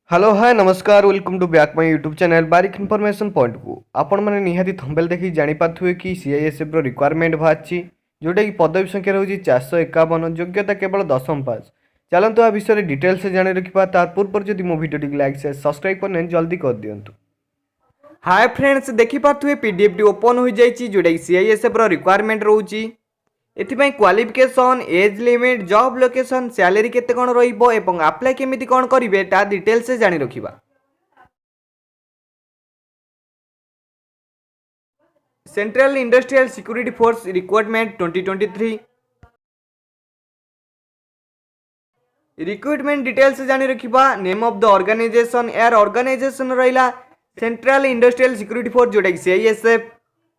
Hello hi नमस्कार welcome to back my YouTube channel Barik information point को आपण मैंने निहाती थंबेल देखी जानीपारे कि सीआईएसएफ रिक्वायरमेंट बाहरी जोटा कि पदवी संख्या रही 451 योग्यता केवल 10th पास। चलते आ विषय डिटेल्स से जाणी रखा तार पूर्व जब मो भिडियो लाइक से सब्सक्राइब करने जल्दी कर दिंतु। हाय फ्रेंड्स देखिपे पीडीएफ टी ओपन हो जाए जोटा कि सीआईएसएफ रिक्वायरमेंट रोचे एथिपाई qualification age limit job location salary केते कोन रहिबो एवं अप्लाई केमिति कोन करिवे ता डिटेल्स से जानि रखिबा। Central industrial security force recruitment 2023 recruitment details से जानि रखिबा। Name of the organisation air organisation रहिला सेंट्रल इंडस्ट्रियल सिक्योरिटी फोर्स जोटा कि सीआईएसएफ।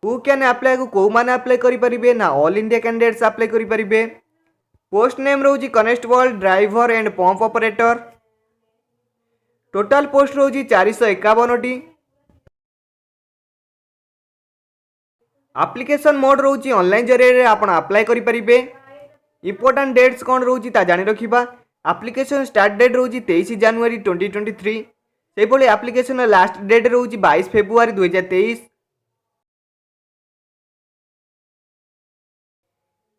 हु कैन अप्लाई को कौ माने अप्लाई करि परिबे ना ऑल इंडिया कैंडिडेट्स अप्लाई करि परिबे। पोस्ट नेम रोजी constable driver and pump operator. Total post रोजी 451 टी। एप्लिकेशन मोड रोजी ऑनलाइन जरिए आपण अप्लाई करि परिबे। इंपोर्टेंट डेट्स कोन रोजी ता जानि रखिबा। एप्लिकेशन स्टार्ट डेट रोजी 23 जनवरी 2023। सेहि भली एप्लिकेशन लास्ट डेट रोजी 22 फेब्रुआरी 2023।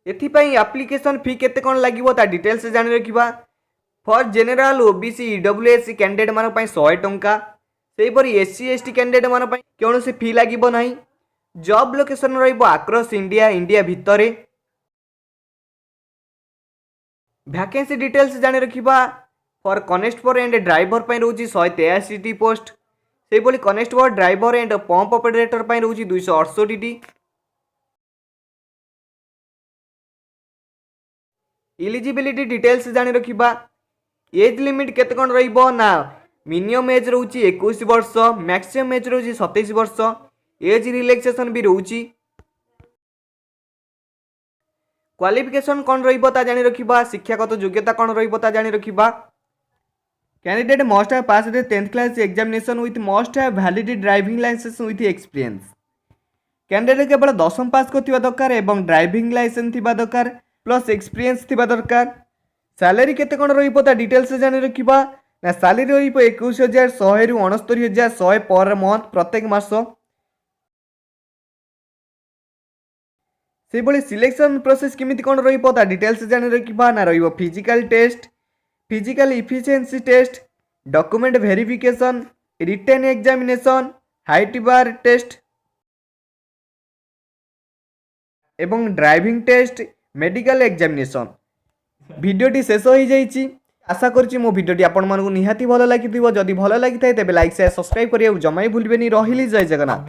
एथिपाई एप्लिकेशन फी केते कोन लागिवो ता डिटेल्स से जानि रखिबा। For general OBC EWS candidate मान पई 100 टंका। सेहि परि एससी एसटी कैंडिडेट मान पई कोनोसी फी लागिबो नाही। जॉब लोकेशन रहिबो अक्रॉस इंडिया इंडिया भितरे। वैकेंसी डिटेल्स जानि रखिबा। फॉर कनेस्टेबल एंड ड्राइवर पई रहउची 183 टी पोस्ट। सेहि भली constable driver and pump operator पई रहउची 268 टी। एलिजिबिलिटी डिटेल्स जानि रखिबा। एज लिमिट केते कोन रहिबो ना मिनिमम एज रहउची 21 वर्ष मैक्सिमम एज रहउची 27 वर्ष। एज रिलैक्सेशन भी रहउची। क्वालिफिकेशन कोन रहिबो ता जानि रखिबा। शिक्षागत योग्यता कोन रहिबो ता जानि रखिबा। Candidate must have pass the 10th class examination with must have valid driving licence with experience. Candidate केवल 10th पास करथिबा दरकार एवं ड्राइविंग लाइसेंस थिबा दरकार प्लस एक्सपीरियंस थिबा दरकार। सैलरी केते कोन रहिबो ता डिटेल्स से जानि रखिबा। ना सैलरी रहिबो 21100 रु 69100 पर मंथ प्रत्येक मास। से भली सिलेक्शन प्रोसेस केमिति कोन रहिबो ता डिटेल्स से जानि रखिबा। ना रहिबो physical test physical efficiency test document verification written examination height bar test एवं ड्राइविंग टेस्ट मेडिकल एग्जामिनेशन। वीडियोटी शेष हो जाइए। आशा करुँची मो भिडियोटी आपण मानकु निहाती भल लगी। जदि भल लगी थाए तेबे लाइक शेयर सब्सक्राइब करिया जमा ही भूलिबेनी। रहिली जय जगन्नाथ।